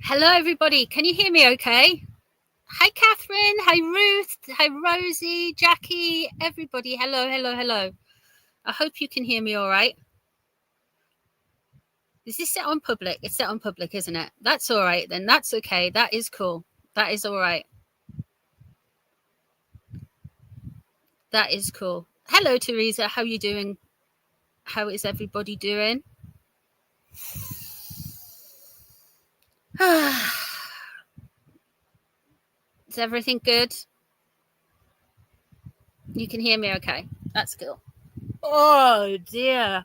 Hello, everybody. Can you hear me okay? Hi, Catherine. Hi, Ruth. Hi, Rosie, Jackie, everybody. Hello, hello, hello. I hope you can hear me all right. Is this set on public? It's set on public, isn't it? That's all right then. That's okay. That is cool. That is all right. That is cool. Hello, Teresa. How are you doing? How is everybody doing? Is everything good? You can hear me okay. That's cool. Oh, dear.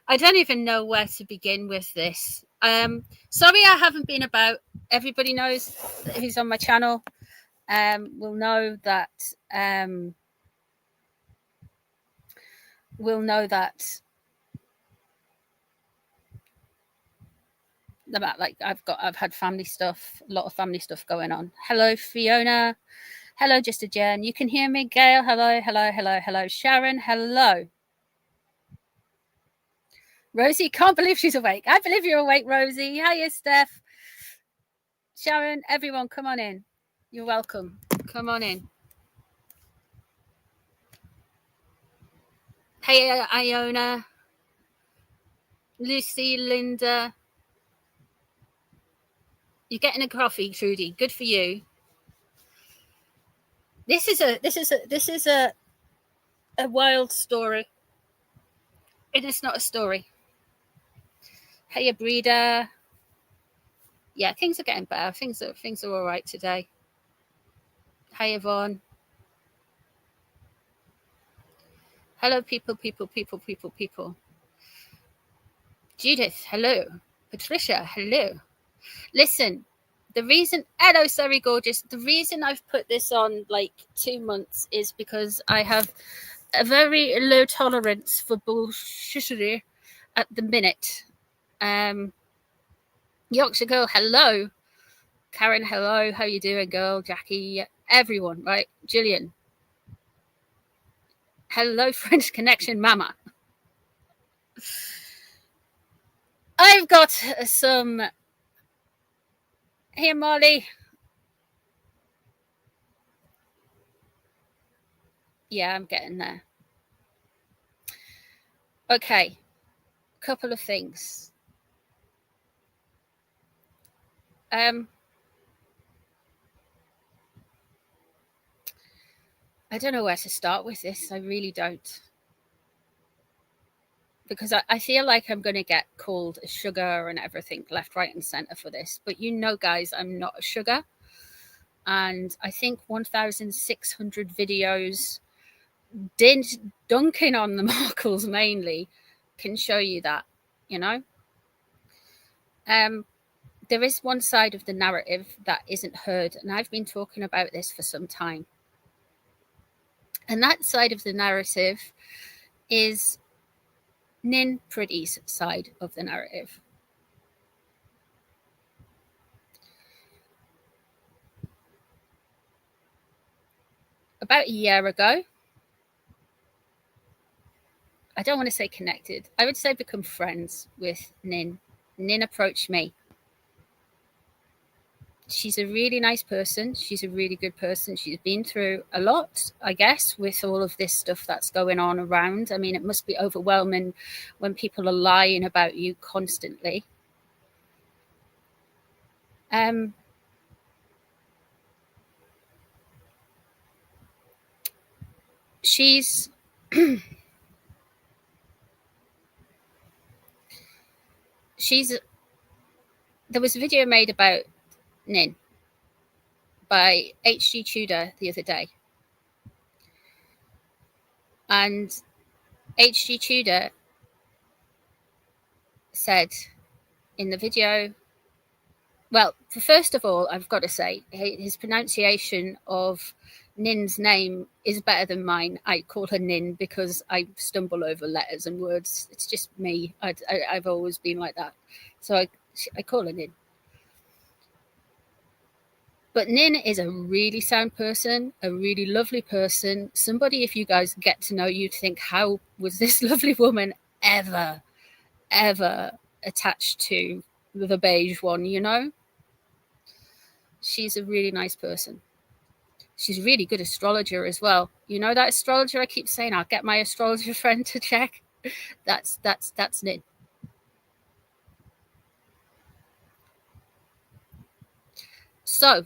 I don't even know where to begin with this. Sorry I haven't been about. Everybody knows who's on my channel will know that I've had family stuff, a lot of family stuff going on. Hello, Fiona. Hello, just a Jen. You can hear me, Gail. Hello, hello, hello, hello. Sharon, hello. Rosie, can't believe she's awake. I believe you're awake, Rosie. Hiya, Steph. Sharon, everyone, come on in. You're welcome. Come on in. Hey, Iona. Lucy, Linda. You're getting a coffee, Trudy. Good for you. This is a wild story. It is not a story. Hey, Breeder. Yeah, things are getting better. Things are all right today. Hi, Yvonne. Hello, people. Judith, hello. Patricia, hello. Listen, hello, sorry, gorgeous. The reason I've put this on like 2 months is because I have a very low tolerance for bullshittery at the minute. Yorkshire girl, hello. Karen, hello. How you doing, girl? Jackie, everyone, right? Gillian. Hello, French Connection, mama. I've got some... Here, Molly. Yeah, I'm getting there. Okay. Couple of things. I don't know where to start with this. I really don't. Because I feel like I'm going to get called a sugar and everything left, right, and center for this. But you know, guys, I'm not a sugar. And I think 1,600 videos dunking on the Markles mainly can show you that, you know. There is one side of the narrative that isn't heard, and I've been talking about this for some time. And that side of the narrative is Nin Pretty's side of the narrative. About a year ago, I don't want to say connected, I would say become friends with Nin. Nin approached me. She's a really nice person. She's a really good person. She's been through a lot, I guess, with all of this stuff that's going on around. I mean, it must be overwhelming when people are lying about you constantly. She's there was a video made about Nin by HG Tudor the other day. And HG Tudor said in the video, well, first of all, I've got to say, his pronunciation of Nin's name is better than mine. I call her Nin because I stumble over letters and words. It's just me. I've always been like that. So I call her Nin. But Nin is a really sound person, a really lovely person. Somebody, if you guys get to know, you'd think, how was this lovely woman ever attached to the beige one, you know? she's a really nice person. She's a really good astrologer as well. You know that astrologer I keep saying, I'll get my astrologer friend to check? That's Nin. So,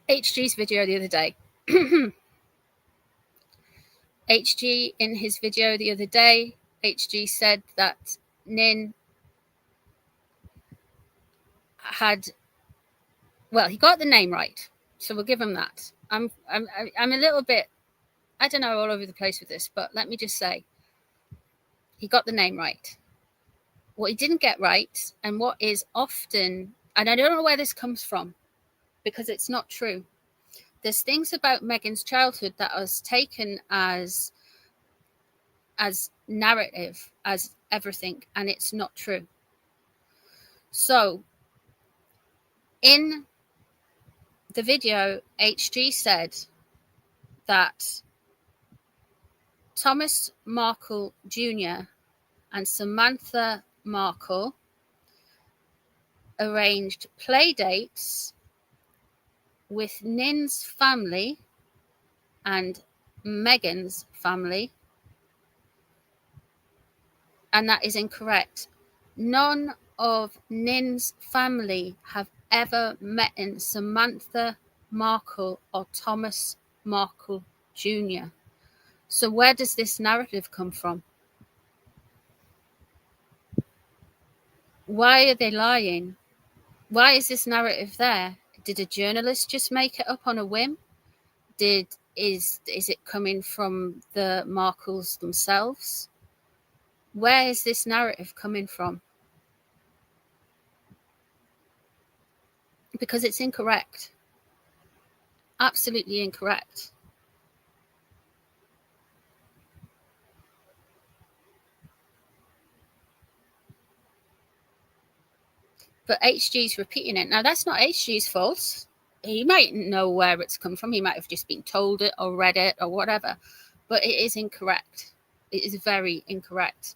HG's video the other day. HG, in his video the other day, HG said that Nin had, well, he got the name right, so we'll give him that. I'm a little bit, I don't know, all over the place with this, but let me just say, he got the name right. What he didn't get right, and what is often, and I don't know where this comes from, because it's not true. There's things about Meghan's childhood that was taken as narrative, as everything, and it's not true. So, in the video, HG said that Thomas Markle Jr. and Samantha Markle arranged play dates with Nin's family and Meghan's family, and that is incorrect. None of Nin's family have ever met Samantha Markle or Thomas Markle Jr. So where does this narrative come from? Why are they lying? Why is this narrative there? Did a journalist just make it up on a whim? Is it coming from the Markles themselves? Where is this narrative coming from? Because it's incorrect. Absolutely incorrect. But HG's repeating it. Now, that's not HG's fault. He might know where it's come from. He might have just been told it or read it or whatever. But it is incorrect. It is very incorrect.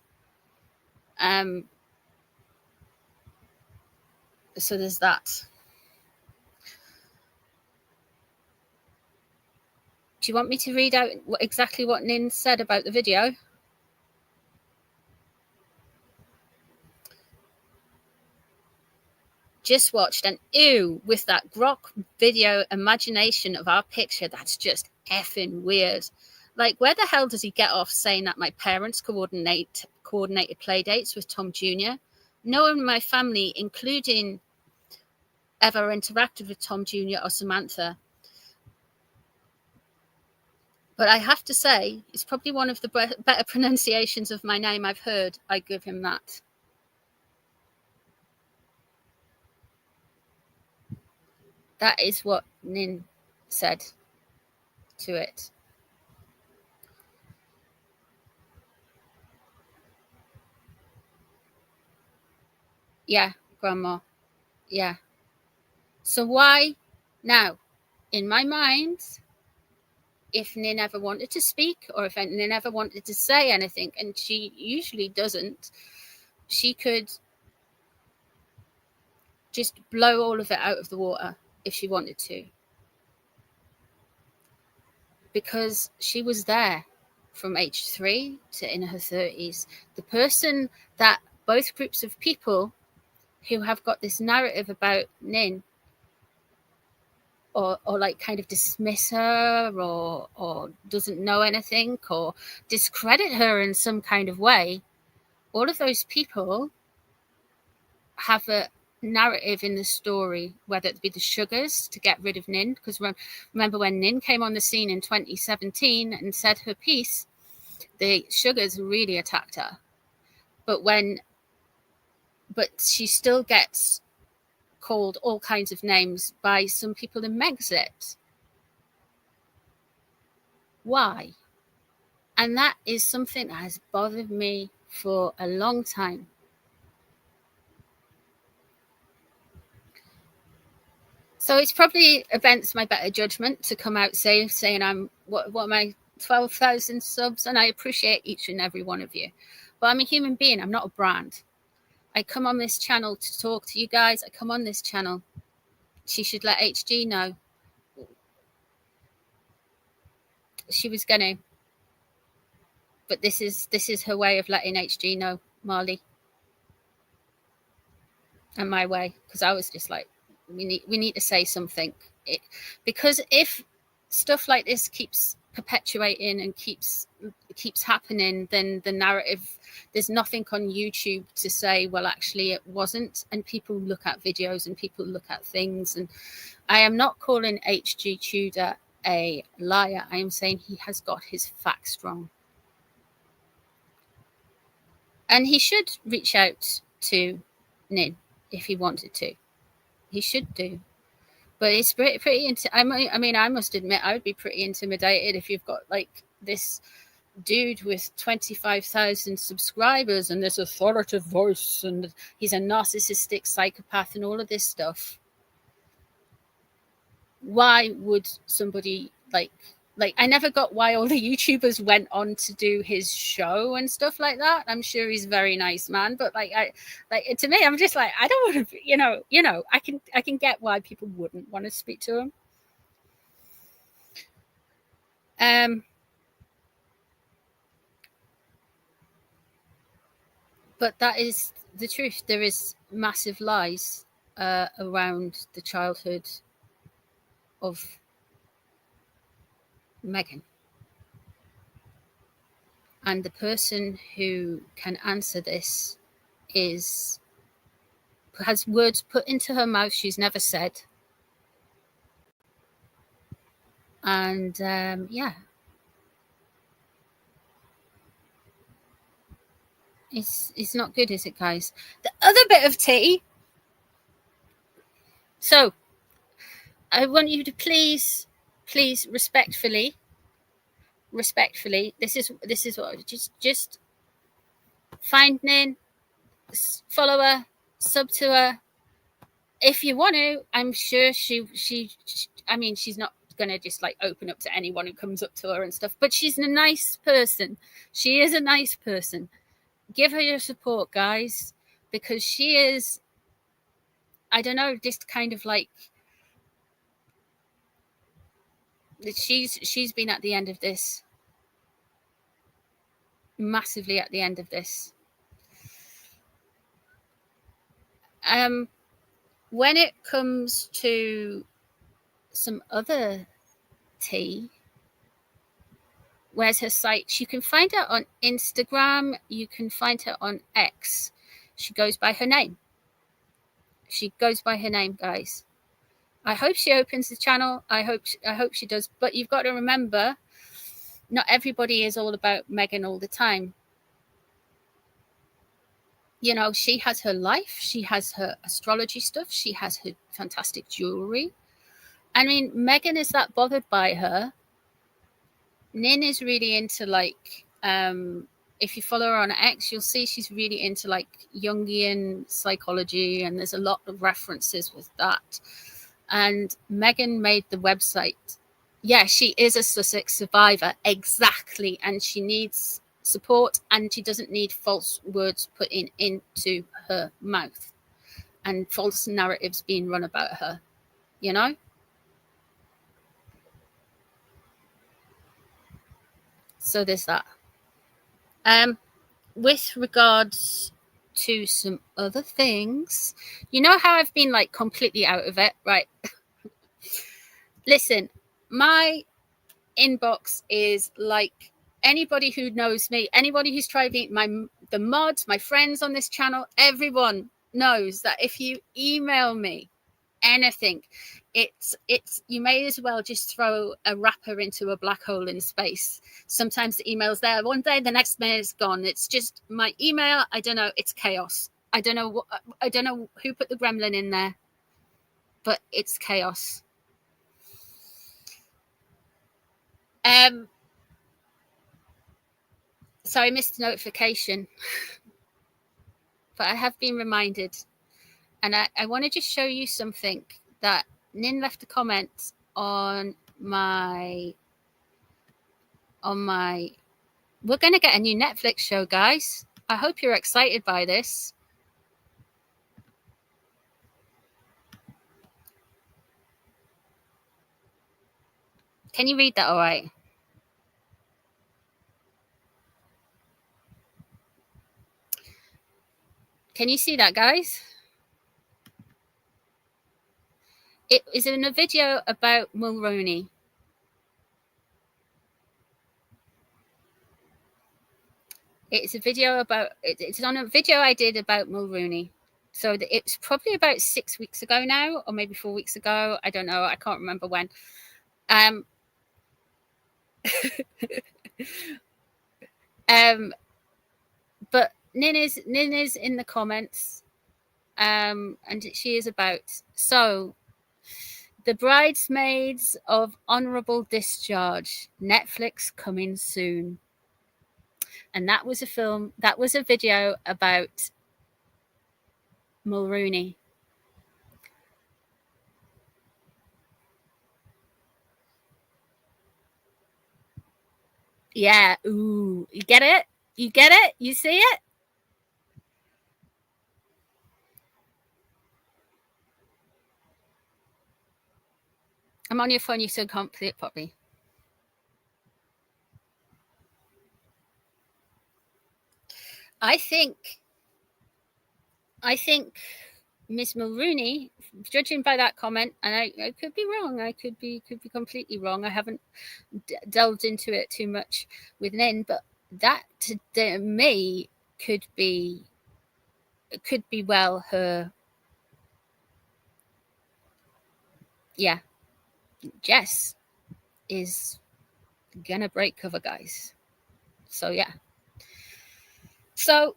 So there's that. Do you want me to read out exactly what Nin said about the video? Just watched an ew with that grok video imagination of our picture. That's just effing weird. Like, where the hell does he get off saying that my parents coordinated play dates with Tom Jr.? No one in my family, including ever interacted with Tom Jr. or Samantha. But I have to say, it's probably one of the better pronunciations of my name I've heard. I give him that. That is what Nin said to it. Yeah, Grandma. Yeah. So why now? In my mind, if Nin ever wanted to speak or if Nin ever wanted to say anything, and she usually doesn't, she could just blow all of it out of the water if she wanted to. Because she was there from age 3 to in her 30s. The person that both groups of people who have got this narrative about Nin or like kind of dismiss her or doesn't know anything or discredit her in some kind of way, all of those people have a narrative in the story, whether it be the Sugars to get rid of Nin, because remember when Nin came on the scene in 2017 and said her piece, the Sugars really attacked her. But she still gets called all kinds of names by some people in Megxit. Why? And that is something that has bothered me for a long time. So it's probably against my better judgment to come out saying I'm what am I, 12,000 subs, and I appreciate each and every one of you. But I'm a human being. I'm not a brand. I come on this channel to talk to you guys. I come on this channel she should let HG know. She was gonna, but this is her way of letting HG know, Marley, and my way, because I was just like, we need to say something, because if stuff like this keeps perpetuating and keeps happening, then the narrative, there's nothing on YouTube to say, well, actually it wasn't, and people look at videos and people look at things. And I am not calling HG Tudor a liar. I am saying he has got his facts wrong, and he should reach out to Nin if he wanted to. He should do. But it's pretty I mean, I must admit, I would be pretty intimidated if you've got like this dude with 25,000 subscribers and this authoritative voice, and he's a narcissistic psychopath and all of this stuff. Why would somebody like I never got why all the YouTubers went on to do his show and stuff like that. I'm sure he's a very nice man, but to me, I'm just like, I don't want to, you know, I can get why people wouldn't want to speak to him. But that is the truth. There is massive lies around the childhood of Meghan. And the person who can answer this has words put into her mouth she's never said. And yeah. It's not good, is it, guys? The other bit of tea. So I want you to please respectfully, this is what, just find Nin, follow her, sub to her if you want to. I'm sure she I mean, she's not gonna just like open up to anyone who comes up to her and stuff, but she's a nice person. She is a nice person. Give her your support, guys, because she is, I don't know, just kind of like, she's been at the end of this, massively at the end of this. When it comes to some other tea, where's her site? You can find her on Instagram. You can find her on X. She goes by her name. Guys. I hope she opens the channel. I hope she does. But you've got to remember, not everybody is all about Meghan all the time. You know, she has her life. She has her astrology stuff. She has her fantastic jewelry. I mean, Meghan is that bothered by her. Nin is really into like, if you follow her on X, you'll see she's really into like Jungian psychology, and there's a lot of references with that. And Meghan made the website. Yeah, she is a Sussex survivor, exactly, and she needs support, and she doesn't need false words put into her mouth and false narratives being run about her, you know? So there's that. With regards to some other things, you know how I've been like completely out of it, right? Listen, my inbox is like, anybody who knows me, anybody who's tried the mods, my friends on this channel, everyone knows that if you email me anything, it's you may as well just throw a wrapper into a black hole in space. Sometimes the email's there one day, the next minute it's gone. It's just my email. I don't know. It's chaos. I don't know who put the gremlin in there, but it's chaos. So I missed a notification, but I have been reminded, and I want to just show you something that Nin left a comment on my. We're going to get a new Netflix show, guys. I hope you're excited by this. Can you read that all right? Can you see that, guys? It is in a video about Mulroney. It's a video about, it's on a video I did about Mulroney. So it's probably about 6 weeks ago now, or maybe 4 weeks ago. I don't know. I can't remember when. But Nin is in the comments, and she is about, so The Bridesmaids of Honourable Discharge, Netflix coming soon. And that was a film, that was a video about Mulroney. Yeah, ooh, you get it? You get it? You see it? I'm on your phone, you still can't play it properly. I think Miss Mulroney, judging by that comment, and I could be wrong, I could be completely wrong. I haven't delved into it too much with Nin, but that to me could be well her. Yeah, Jess is gonna break cover, guys. So yeah. So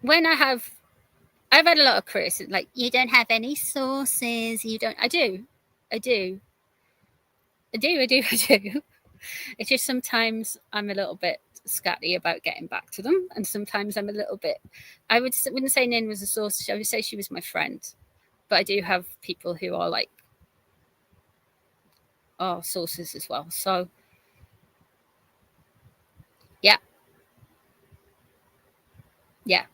when I've had a lot of criticism, like, you don't have any sources, you don't. I do. It's just sometimes I'm a little bit scatty about getting back to them, and sometimes I'm a little bit. I wouldn't say Nin was a source. I would say she was my friend, but I do have people who are like sources as well. So yeah,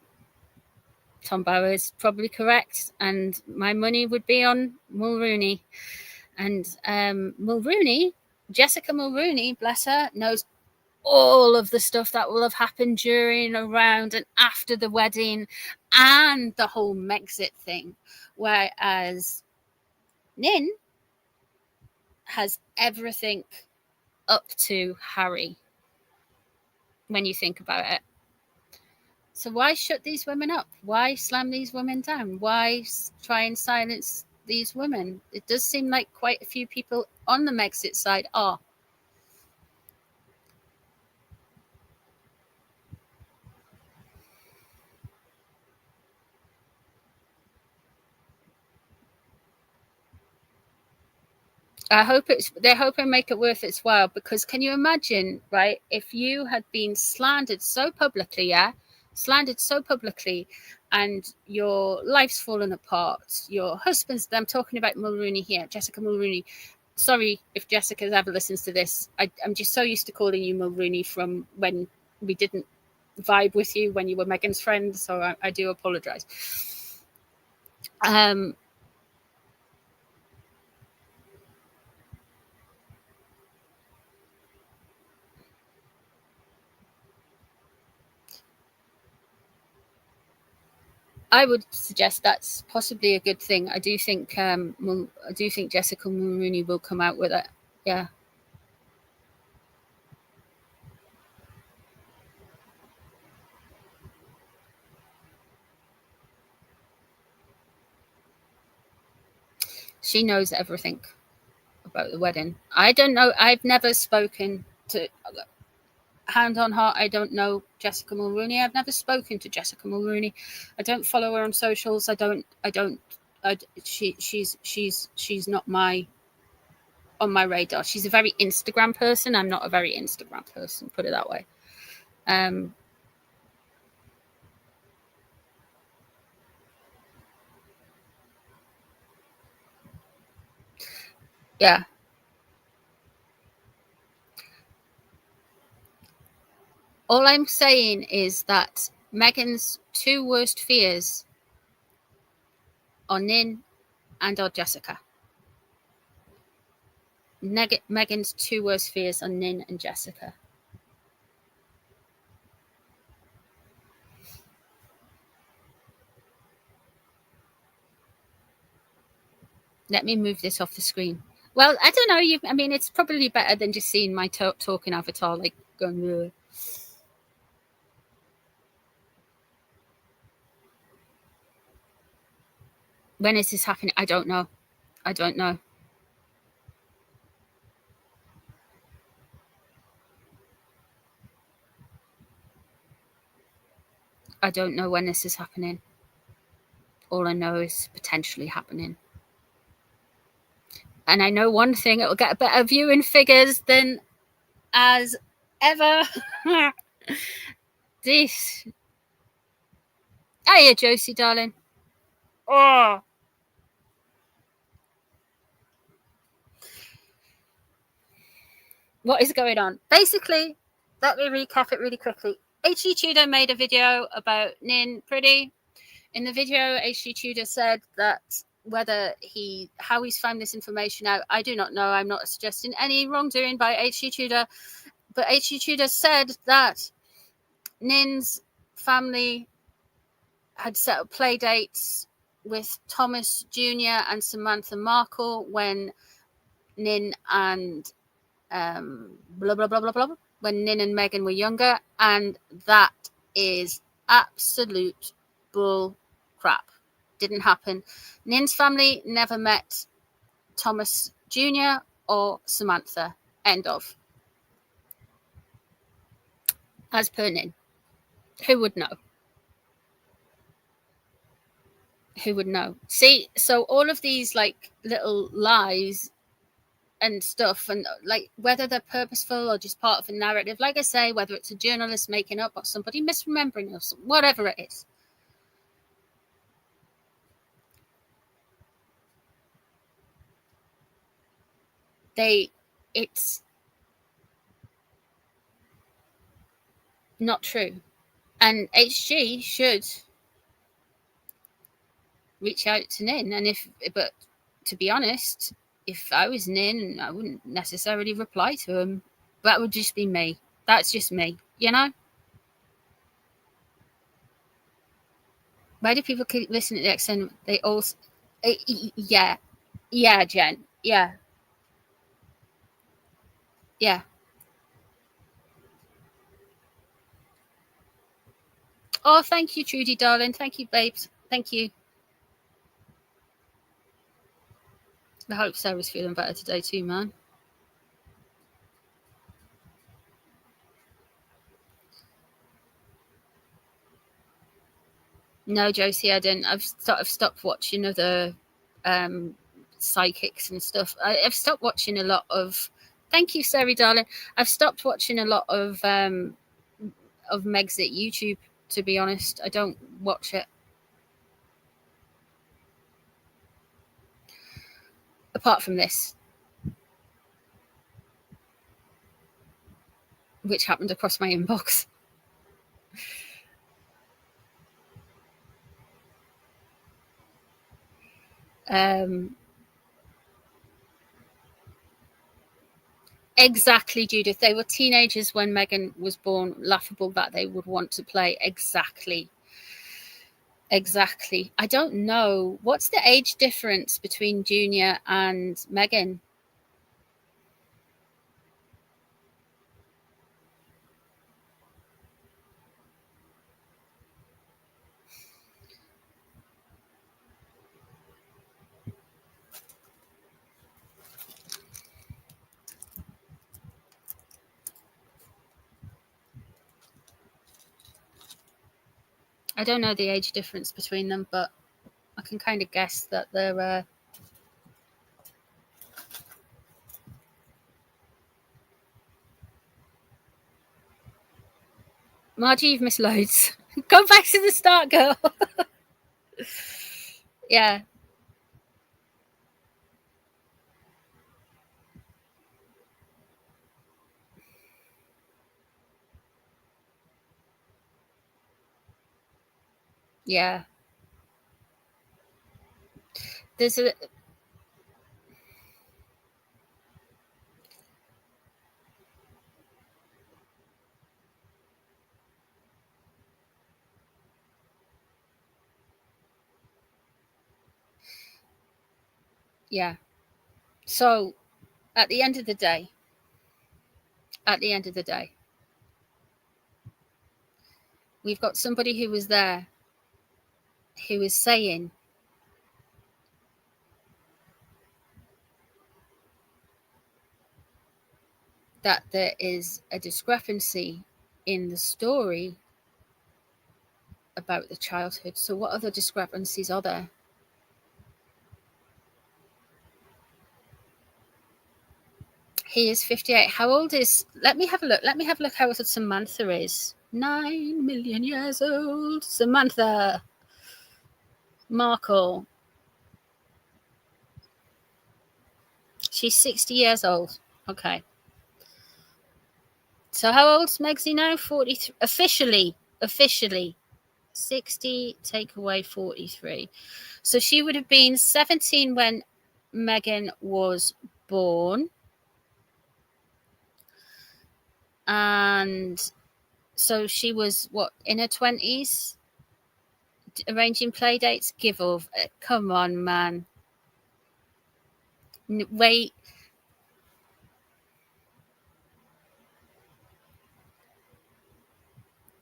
Tom Bauer is probably correct, and my money would be on Mulroney. And Mulroney, Jessica Mulroney, bless her, knows all of the stuff that will have happened during, around, and after the wedding, and the whole Megxit thing. Whereas Nin has everything up to Harry, when you think about it. So why shut these women up? Why slam these women down? Why try and silence these women? It does seem like quite a few people on the Megxit side are. I hope they hope and make it worth its while, because can you imagine, right, if you had been slandered so publicly, and your life's fallen apart, your husband's, I'm talking about Mulroney here, Jessica Mulroney. Sorry if Jessica ever listens to this. I'm just so used to calling you Mulroney from when we didn't vibe with you, when you were Meghan's friend, so I do apologize. I would suggest that's possibly a good thing. I do think Jessica Mulroney will come out with it. Yeah. She knows everything about the wedding. I don't know. I've never spoken to, hand on heart, I don't know Jessica Mulroney. I've never spoken to Jessica Mulroney. I don't follow her on socials. She's not on my radar. She's a very Instagram person. I'm not a very Instagram person, put it that way. Yeah. All I'm saying is that Meghan's two worst fears or Nin and or Jessica. Megan's two worst fears are Nin and Jessica. Let me move this off the screen. Well, I don't know. I mean, it's probably better than just seeing my talking avatar like going. Ugh. When is this happening? I don't know. I don't know. I don't know when this is happening. All I know is potentially happening. And I know one thing, it will get a better viewing figures than as ever. This. Hiya, Josie, darling. Oh. What is going on? Basically, let me recap it really quickly. H.G. Tudor made a video about Nin Pretty. In the video, H.G. Tudor said that how he's found this information out, I do not know. I'm not suggesting any wrongdoing by H.G. Tudor. But H.G. Tudor said that Nin's family had set up play dates with Thomas Jr. and Samantha Markle when Nin and blah, blah, blah, blah, blah, when Nin and Megan were younger. And that is absolute bull crap. Didn't happen. Nin's family never met Thomas Jr. or Samantha. End of. As per Nin. Who would know? Who would know? See, so all of these like little lies and stuff, and like whether they're purposeful or just part of a narrative, like I say, whether it's a journalist making up or somebody misremembering or whatever it is, it's not true. And HG should reach out to Nin. But to be honest, if I was Nin, I wouldn't necessarily reply to him. That would just be me. That's just me, you know? Why do people keep listening to the accent? They all, yeah, Jen, yeah. Oh, thank you, Trudy, darling. Thank you, babes. Thank you. I hope Sarah's feeling better today too, man. No, Josie, I didn't. I've stopped watching other psychics and stuff. I've stopped watching a lot of. Thank you, Sarah, darling. I've stopped watching a lot of Megxit YouTube. To be honest, I don't watch it. Apart from this, which happened across my inbox. Exactly, Judith. They were teenagers when Megan was born. Laughable that they would want to play. Exactly. I don't know. What's the age difference between Junior and Megan? I don't know the age difference between them, but I can kind of guess that they're Margie, you've missed loads. Go back to the start, girl. Yeah. Yeah. there's a yeah. So at the end of the day, we've got somebody who was there who is saying that there is a discrepancy in the story about the childhood. So what other discrepancies are there? He is 58. How old is... Let me have a look how old Samantha is. 9 million years old. Samantha Markle. She's 60 years old. Okay. So how old's Megsy now? 43. Officially. 60, take away 43. So she would have been 17 when Megan was born. And so she was, what, in her 20s? Arranging play dates? Give off. Come on, man. Wait.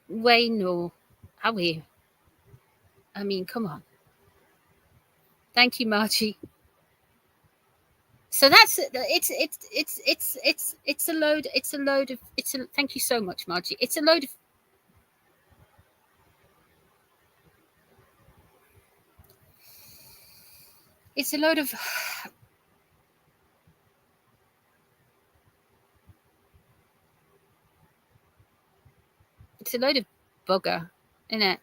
Wait, no. How are you? I mean, come on. Thank you, Margie. So that's it's a load of thank you so much, Margie. It's a load of it's a load of bugger, isn't it?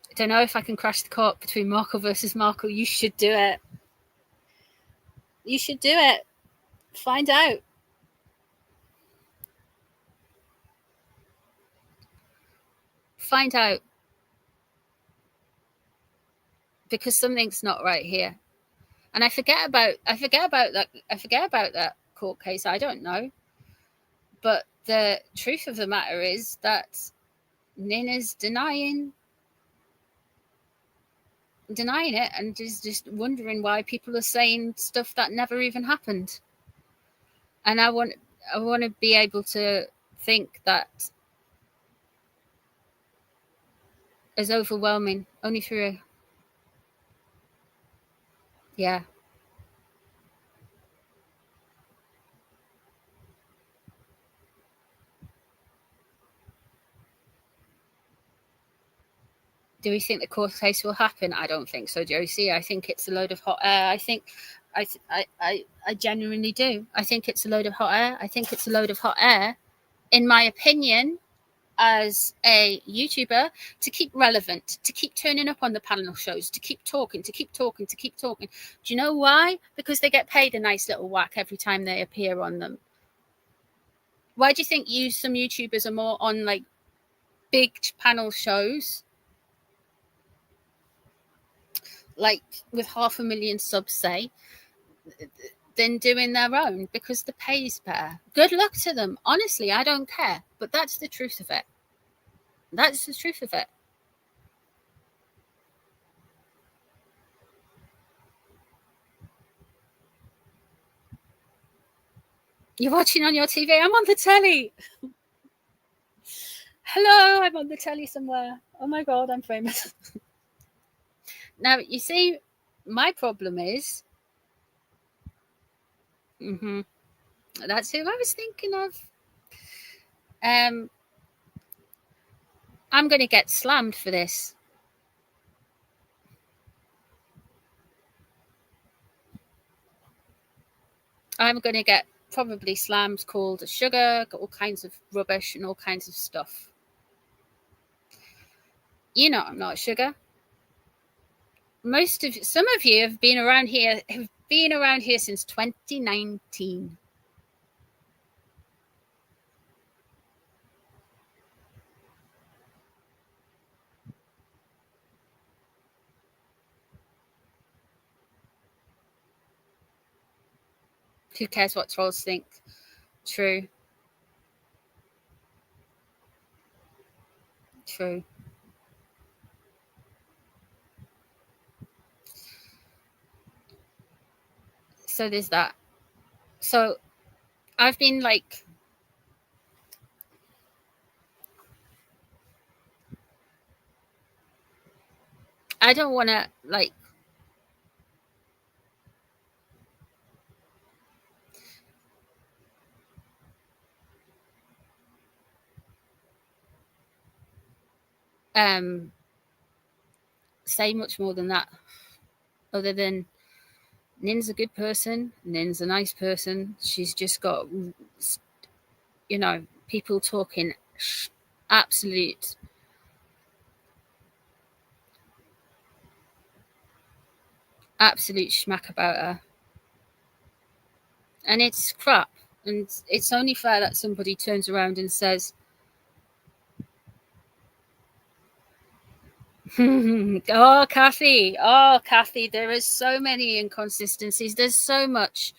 I don't know if I can crash the court between Markle versus Markle. You should do it. You should do it. Find out. Find out. Because something's not right here. And I forget about that court case. I don't know. But the truth of the matter is that Nin is denying it and is just wondering why people are saying stuff that never even happened. And I want to be able to think that is overwhelming only through yeah. Do we think the court case will happen? I don't think so, Josie. I think it's a load of hot air. I genuinely do. I think it's a load of hot air. I think it's a load of hot air, in my opinion, as a YouTuber, to keep relevant, to keep turning up on the panel shows, to keep talking. Do you know why? Because they get paid a nice little whack every time they appear on them. Why do you think some YouTubers are more on like big panel shows, like with 500,000 subs, say, than doing their own? Because the pay is better. Good luck to them. Honestly, I don't care. But that's the truth of it. That's the truth of it. You're watching on your TV. I'm on the telly. Hello, I'm on the telly somewhere. Oh my God, I'm famous. Now, you see, my problem is... That's who I was thinking of. I'm going to get slammed for this. I'm going to get probably slammed, called a sugar, got all kinds of rubbish and all kinds of stuff. You know I'm not a sugar. Some of you have been around here since 2019. Who cares what trolls think? True. True. So there's that. So I've been like, I don't want to like say much more than that, other than Nin's a good person. Nin's a nice person. She's just got, you know, people talking absolute schmack about her. And it's crap. And it's only fair that somebody turns around and says, oh, Kathy, there is so many inconsistencies. There is so much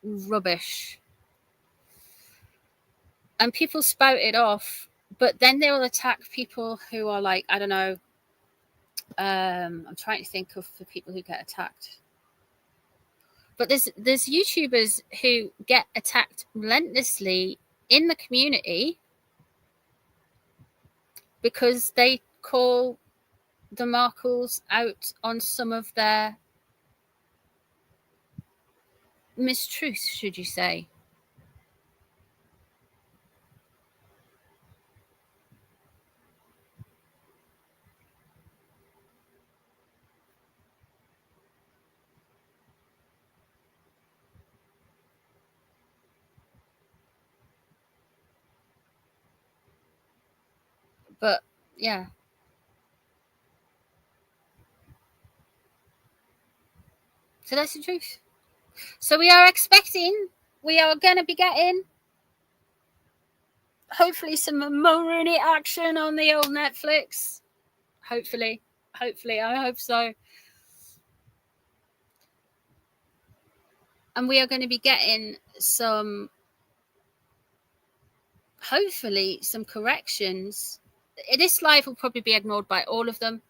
rubbish. And people spout it off, but then they will attack people who are like, I don't know, I'm trying to think of the people who get attacked. But there's YouTubers who get attacked relentlessly in the community because they call the Markles out on some of their mistruths, should you say. But yeah. So that's the truth. So we are going to be getting hopefully some Mulrooney action on the old Netflix. Hopefully, I hope so. And we are going to be getting hopefully some corrections. This live will probably be ignored by all of them.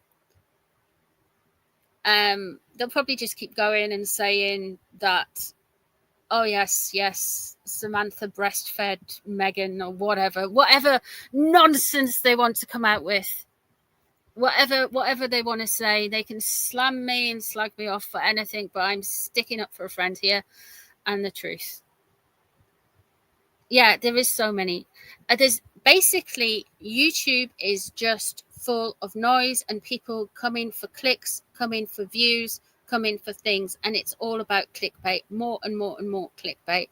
They'll probably just keep going and saying that, oh yes, Samantha breastfed Megan or whatever nonsense they want to come out with. Whatever they want to say, they can slam me and slag me off for anything, but I'm sticking up for a friend here and the truth. Yeah, there is so many. There's basically, YouTube is just full of noise and people coming for clicks, coming for views, coming for things, and it's all about clickbait, more and more and more clickbait.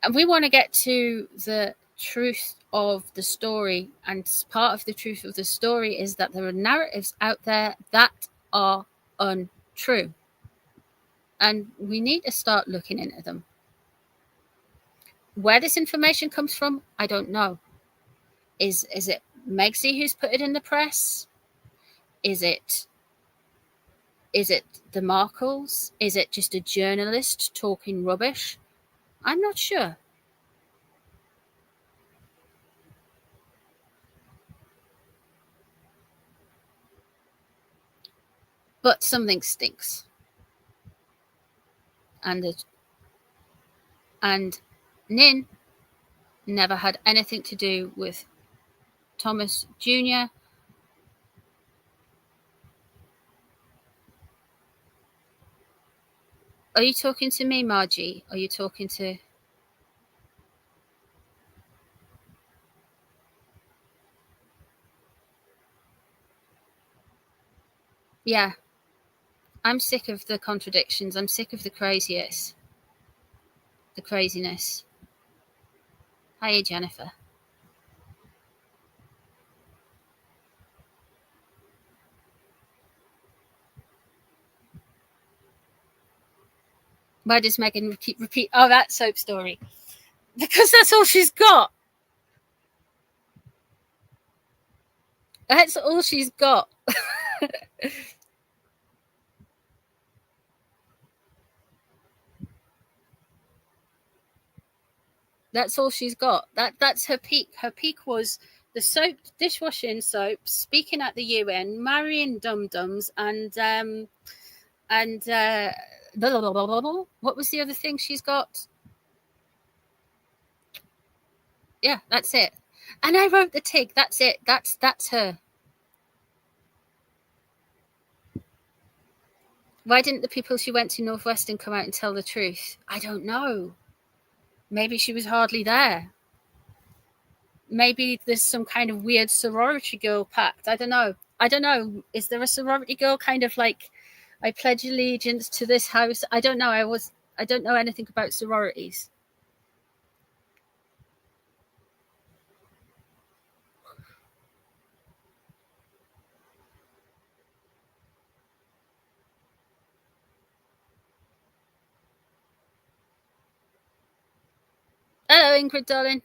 And we want to get to the truth of the story, and part of the truth of the story is that there are narratives out there that are untrue, and we need to start looking into them. Where this information comes from, I don't know. Is it Megsy who's put it in the press? Is it the Markles? Is it just a journalist talking rubbish? I'm not sure. But something stinks. And Nin never had anything to do with Thomas Jr. Are you talking to me, Margie? Are you talking to... Yeah. I'm sick of the contradictions. I'm sick of the craziness. Hiya, Jennifer. Why does Megan repeat? Oh, that soap story. Because that's all she's got. That's all she's got. That's all she's got. That's her peak. Her peak was the soap, dishwashing soap, speaking at the UN, marrying dum-dums, and what was the other thing she's got? Yeah, that's it. And I wrote the TIG. That's it. That's her. Why didn't the people she went to Northwestern come out and tell the truth? I don't know. Maybe she was hardly there. Maybe there's some kind of weird sorority girl pact. I don't know. Is there a sorority girl kind of like, I pledge allegiance to this house? I don't know. I don't know anything about sororities. Hello, Ingrid, darling.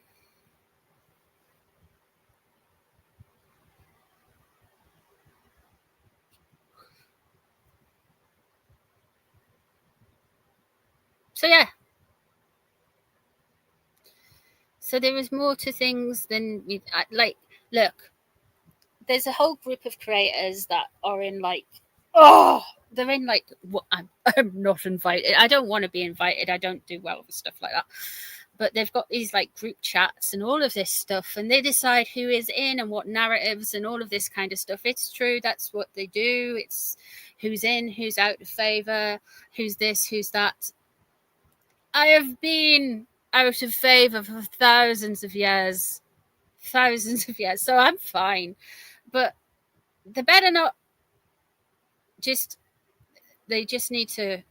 So yeah. So there is more to things than like. Look, there's a whole group of creators that are in like, they're in like, what? I'm not invited. I don't want to be invited. I don't do well with stuff like that. But they've got these like group chats and all of this stuff, and they decide who is in and what narratives and all of this kind of stuff. It's true. That's what they do. It's who's in, who's out of favor, who's this, who's that. I have been out of favor for thousands of years. So I'm fine. But they better not they just need to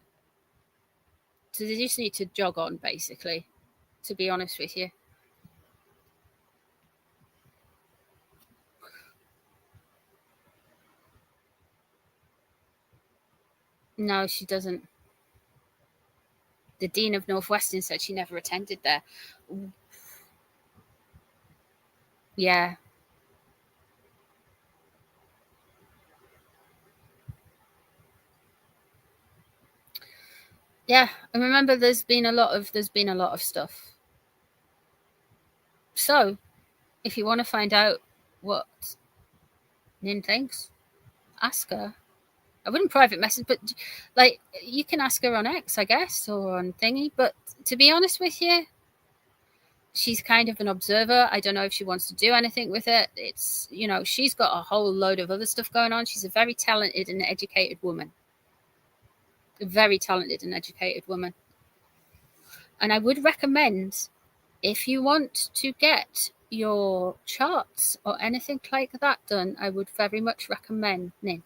jog on, basically, to be honest with you. No, she doesn't. The Dean of Northwestern said she never attended there. Yeah. Yeah, I remember there's been a lot of stuff. So, if you want to find out what Nin thinks, ask her. I wouldn't private message, but like you can ask her on X, I guess, or on thingy. But to be honest with you, she's kind of an observer. I don't know if she wants to do anything with it. It's, she's got a whole load of other stuff going on. She's a very talented and educated woman. A very talented and educated woman. And I would recommend, if you want to get your charts or anything like that done, I would very much recommend Nin.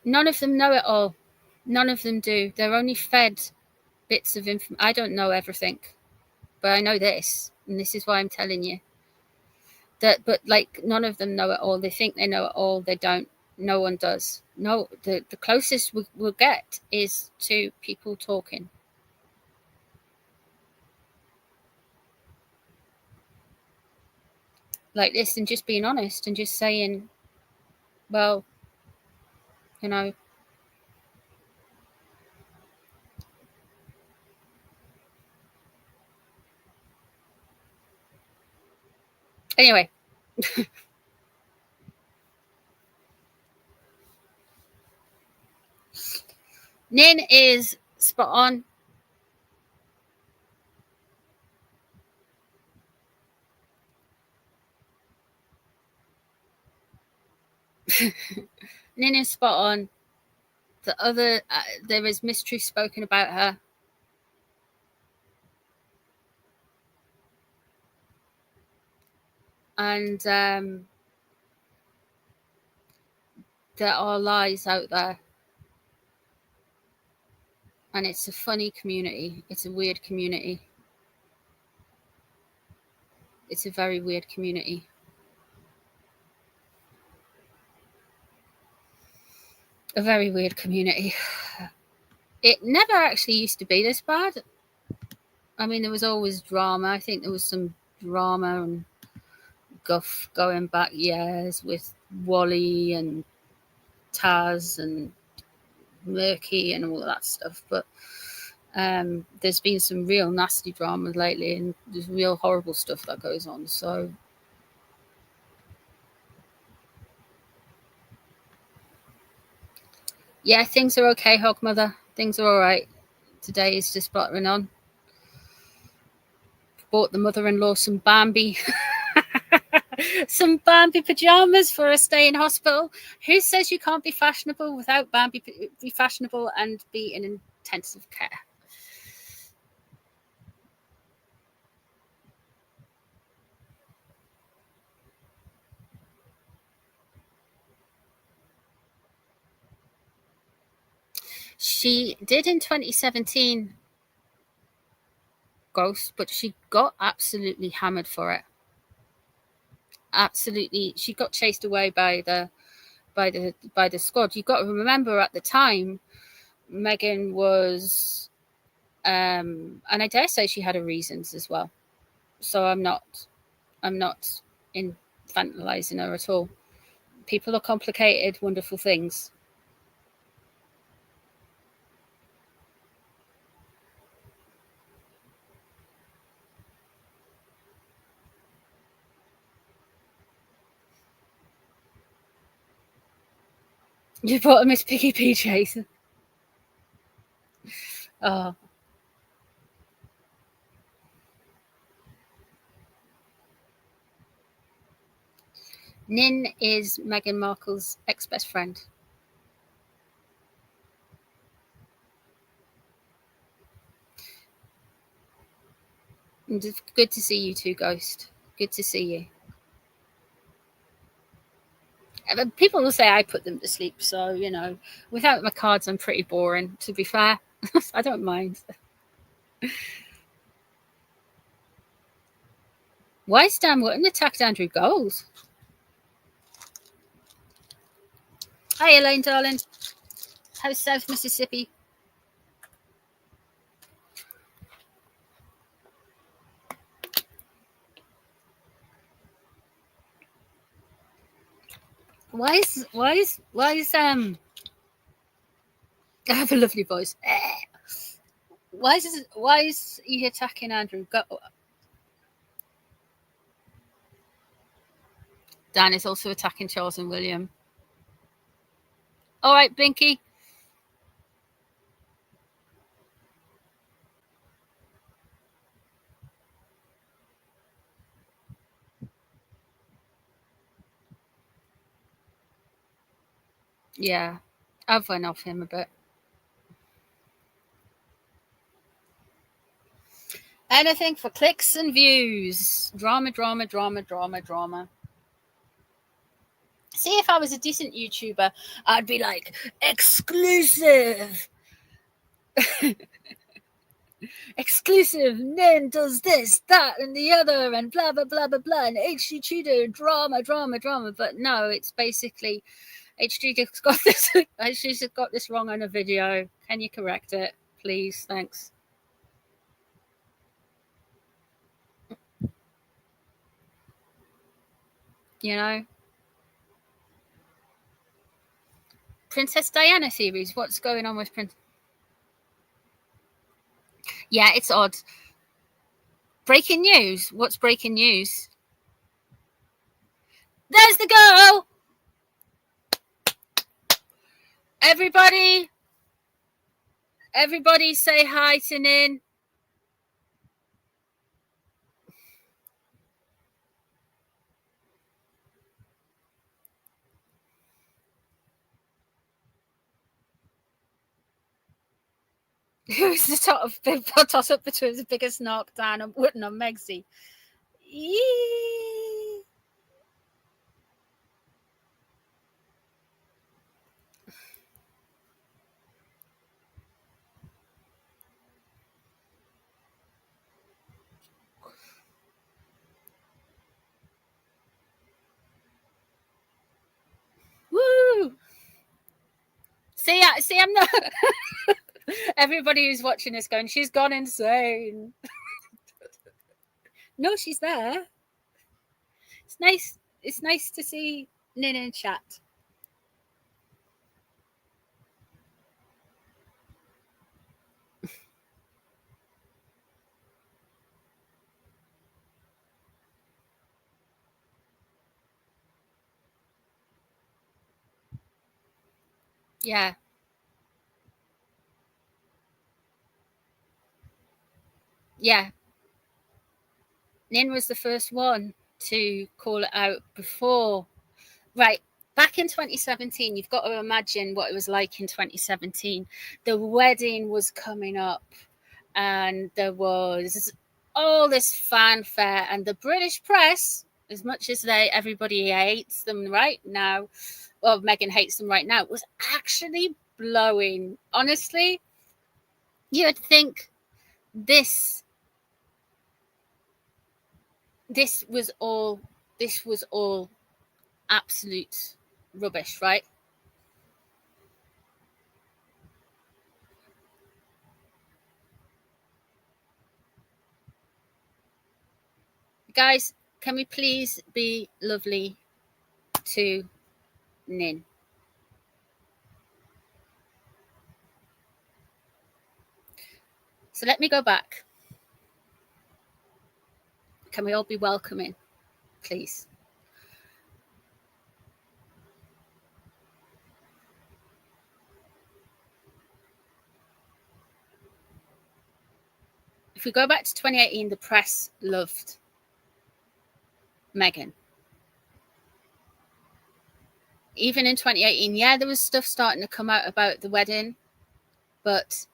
None of them know it all. None of them do. They're only fed bits of information. I don't know everything, but I know this, and this is why I'm telling you. But like, none of them know it all. They think they know it all. They don't. No one does. No, the closest we'll get is to people talking. Like this, and just being honest and just saying, well, Anyway. Nin is spot on. Nin is spot on. The other, there is mistruth spoken about her. And there are lies out there. And it's a funny community. It's a weird community. It's a very weird community. A very weird community. It never actually used to be this bad. I mean, there was always drama. I think there was some drama and guff going back years with Wally and Taz and murky and all of that stuff. But there's been some real nasty drama lately, and there's real horrible stuff that goes on. So yeah, things are okay, Hogmother. Things are all right. Today is just buttering on. Bought the mother-in-law some Bambi. Some Bambi pajamas for a stay in hospital. Who says you can't be fashionable without Bambi? Be fashionable and be in intensive care. She did in 2017, Ghost, but she got absolutely hammered for it. Absolutely, she got chased away by the squad. You've got to remember at the time, Megan was, and I dare say she had her reasons as well. So I'm not infantilizing her at all. People are complicated, wonderful things. You bought a Miss Piggy PJs. Oh. Nin is Meghan Markle's ex-best friend. And it's good to see you too, Ghost. Good to see you. People will say I put them to sleep, so, you know, without my cards, I'm pretty boring, to be fair. I don't mind. Why is Dan Wootton attacked Andrew Goals? Hi, Elaine, darling. How's South Mississippi? Why is I have a lovely voice. Why is he attacking Andrew? Dan is also attacking Charles and William. All right, Blinky. Yeah, I've went off him a bit. Anything for clicks and views. Drama, drama, drama, drama, drama. See, if I was a decent YouTuber, I'd be like, exclusive. Exclusive. Nin does this, that, and the other, and blah, blah, blah, blah, blah. And HG Tudor, drama, drama, drama. But no, it's basically HG just got this. HG just got this wrong on a video. Can you correct it, please? Thanks. You know, Princess Diana theories. What's going on with Princess? Yeah, it's odd. Breaking news. What's breaking news? There's the girl. Everybody say hi to Nin. Who's the top of the toss up between the biggest knock down and Wootton on Megsy? Woo! See, I'm not. Everybody who's watching this going, she's gone insane. No, she's there. It's nice. It's nice to see Nin in chat. Yeah. Yeah. Nin was the first one to call it out before. Right. Back in 2017, you've got to imagine what it was like in 2017. The wedding was coming up and there was all this fanfare, and the British press, as much as everybody hates them right now, well, Meghan hates them right now, was actually blowing. Honestly, you would think this was all absolute rubbish, right? Guys, can we please be lovely to Nin? So let me go back. Can we all be welcoming, please? If we go back to 2018, the press loved Meghan. Even in 2018, yeah, there was stuff starting to come out about the wedding, but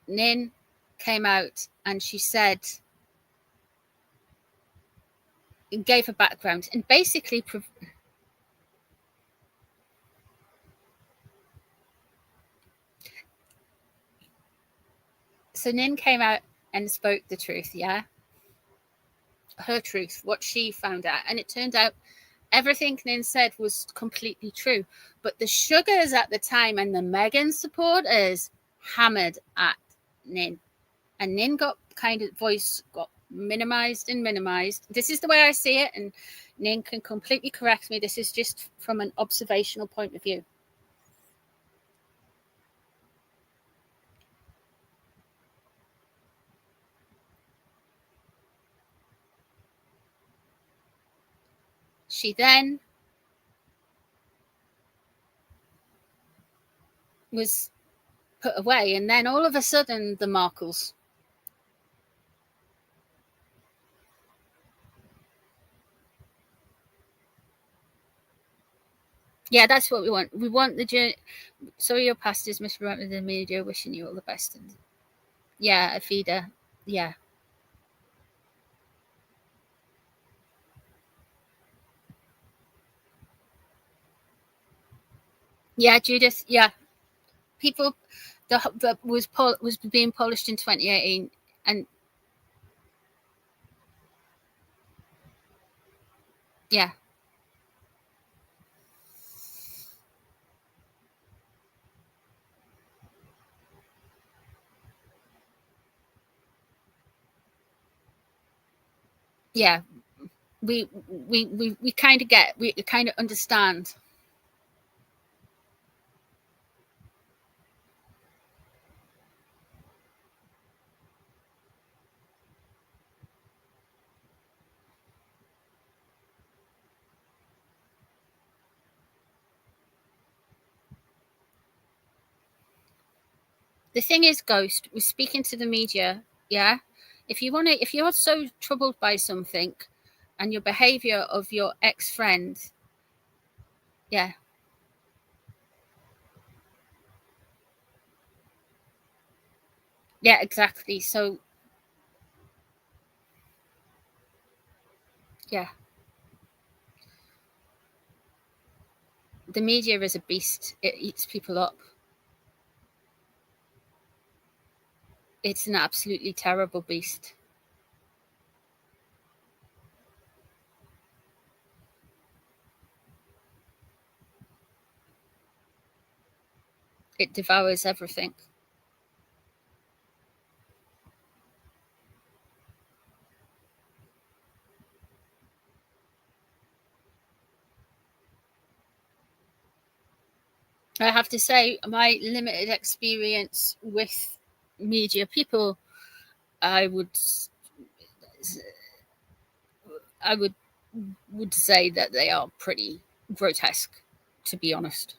Nin came out and she said, and gave a background, and basically so Nin came out and spoke the truth, yeah, her truth, what she found out, and it turned out everything Nin said was completely true. But the sugars at the time and the Meghan supporters hammered at Nin, and Nin got voice got minimized and minimized. This is the way I see it, and Nin can completely correct me. This is just from an observational point of view. She then was put away, and then all of a sudden the Markles. Yeah, that's what we want. We want the journey. Sorry, your past is misrepresented in the media. Wishing you all the best. And yeah, Afida. Yeah. Yeah, Judith. Yeah, people. The was being polished in 2018, and yeah, yeah. We kind of get. We kind of understand. The thing is, Ghost was speaking to the media. Yeah, if you're so troubled by something, and your behavior of your ex friend, yeah, yeah, exactly. So yeah, the media is a beast. It eats people up. It's an absolutely terrible beast. It devours everything. I have to say, my limited experience with media people, I would, I would say that they are pretty grotesque, to be honest.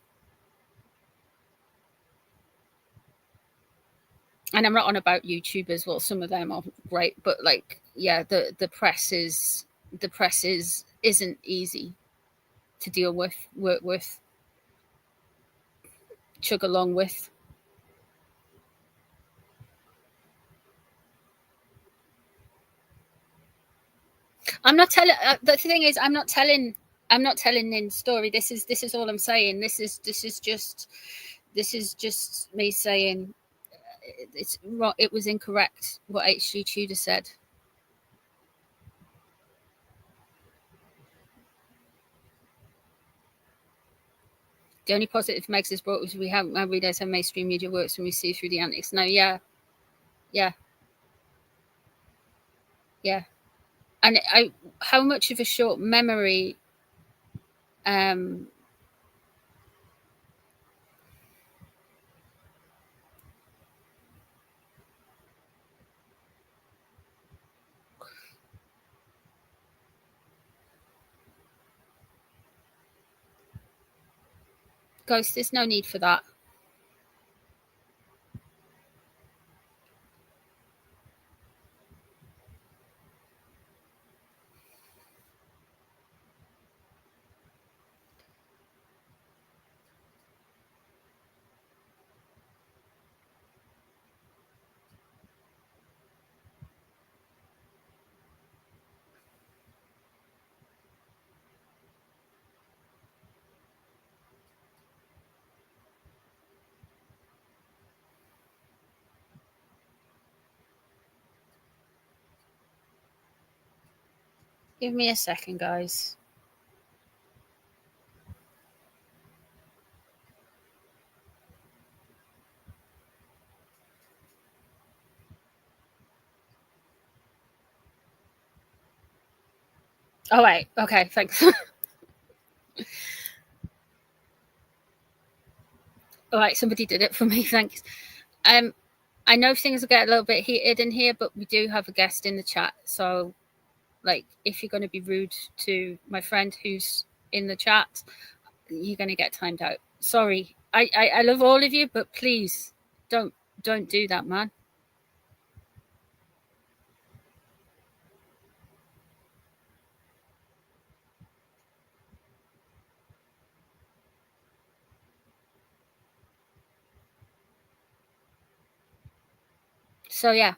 and I'm not on about YouTubers. Well, some of them are great, but like, yeah, the press isn't easy to deal with, work with, chug along with. I'm not telling. The thing is, I'm not telling. I'm not telling Nin's story. This is all I'm saying. This is just me saying it's wrong. It was incorrect what H.G. Tudor said. The only positive Megs has brought was we haven't realised how mainstream media works when we see through the antics. No, yeah, yeah, yeah. And how much of a short memory um Ghost, there's no need for that. Give me a second, guys. All right. Okay. Thanks. All right. Somebody did it for me. Thanks. I know things will get a little bit heated in here, but we do have a guest in the chat. So, like, if you're going to be rude to my friend who's in the chat, you're going to get timed out. Sorry. I love all of you, but please don't do that, man. So yeah.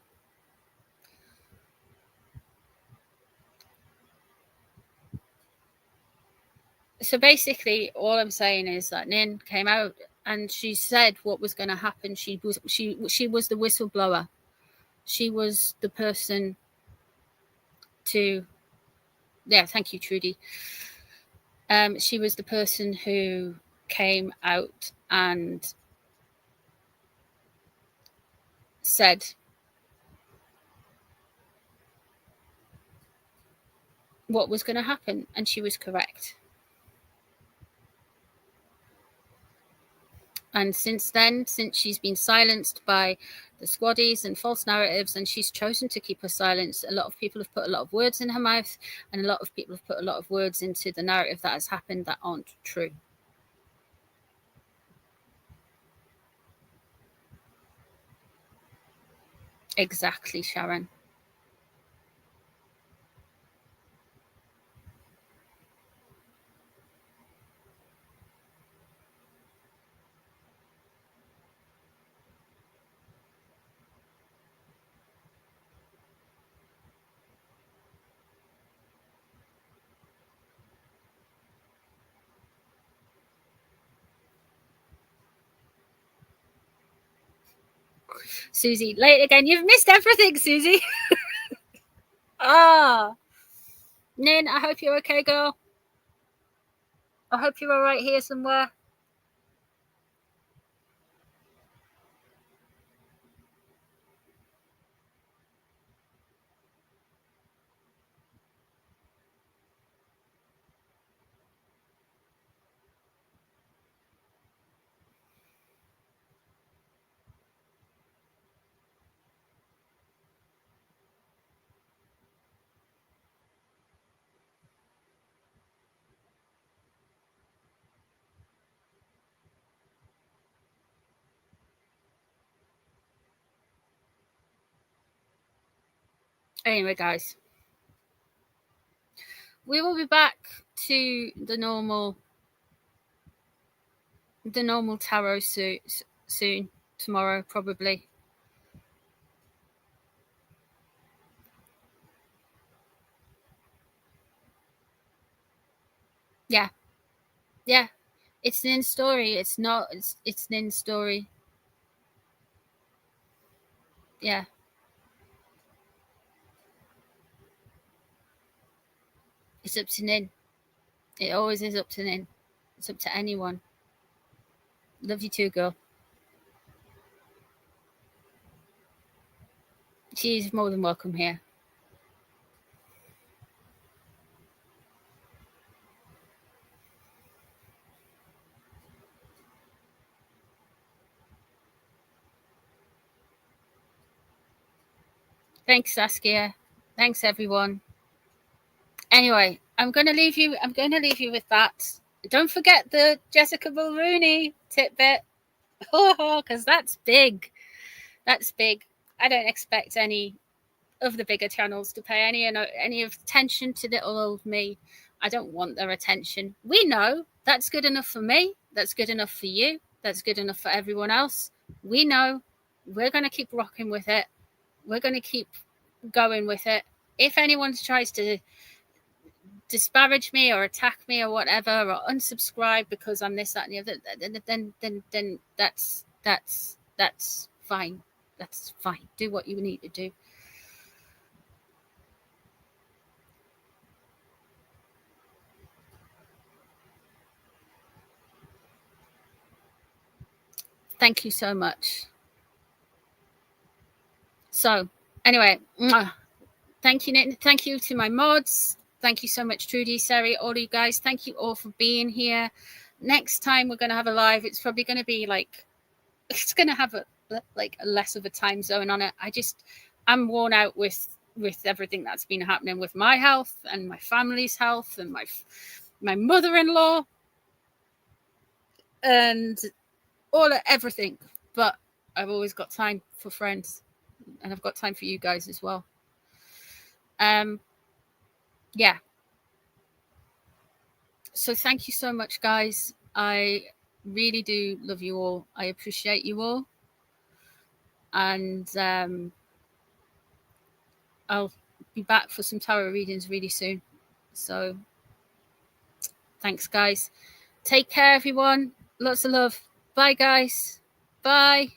So basically, all I'm saying is that Nin came out and she said what was going to happen. She was the whistleblower. She was the person to. Yeah, thank you, Trudy. She was the person who came out and said what was going to happen, and she was correct. And since then, since she's been silenced by the squaddies and false narratives, and she's chosen to keep her silence, a lot of people have put a lot of words in her mouth, and a lot of people have put a lot of words into the narrative that has happened that aren't true. Exactly, Sharon. Susie, late again. You've missed everything, Susie. Ah, Nin, I hope you're okay, girl. I hope you're all right here somewhere. Anyway, guys, we will be back to the normal tarot soon, tomorrow probably. Yeah. It's Nin's story. It's not. It's Nin's story. Yeah. It's up to Nin. It always is up to Nin. It's up to anyone. Love you too, girl. She's more than welcome here. Thanks, Saskia. Thanks, everyone. Anyway, I'm going to leave you with that. Don't forget the Jessica Mulrooney tidbit, because that's big. That's big. I don't expect any of the bigger channels to pay any of attention to little old me. I don't want their attention. We know that's good enough for me. That's good enough for you. That's good enough for everyone else. We know. We're going to keep rocking with it. We're going to keep going with it. If anyone tries to disparage me or attack me or whatever, or unsubscribe because I'm this, that, and the other, then that's fine. That's fine. Do what you need to do. Thank you so much. So, anyway, thank you, Nick. Thank you to my mods. Thank you so much, Trudy, Sari, all you guys. Thank you all for being here. Next time we're going to have a live. It's probably going to be it's going to have a less of a time zone on it. I'm worn out with everything that's been happening with my health and my family's health and my mother-in-law and everything. But I've always got time for friends, and I've got time for you guys as well. Yeah. So thank you so much, guys. I really do love you all. I appreciate you all. And I'll be back for some tarot readings really soon. So thanks, guys. Take care, everyone. Lots of love. Bye, guys. Bye.